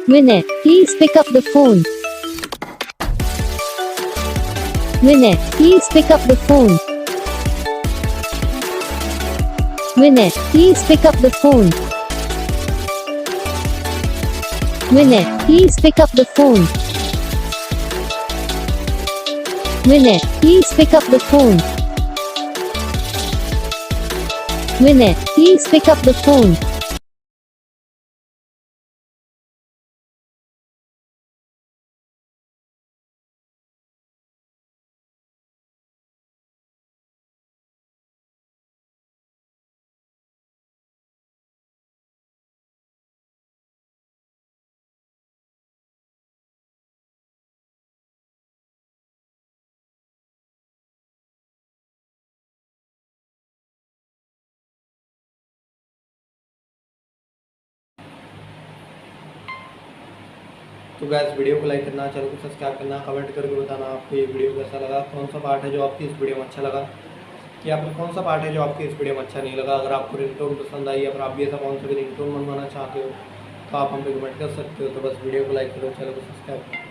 Vinay, please pick up the phone. Vinay, please pick up the phone. Vinay, please pick up the phone. Vinay, please pick up the phone. Vinay, please pick up the phone. Vinay, please pick up the phone. तो gas video को like करना, channel को subscribe करना, comment करके बताना आपको ये video कैसा लगा, कौन सा पार्ट है जो आपकी इस वीडियो में अच्छा लगा, कि आपको कौन सा पार्ट है जो आपकी इस वीडियो में अच्छा नहीं लगा। अगर आपको रिंगटोन पसंद आई, अगर आप भी ऐसा कौन सा भी रिंगटोन बनवाना चाहते हो तो आप हम पे कमेंट कर सकते हो। तो बस वीडियो को लाइक करो, चैनल को सब्सक्राइब करो।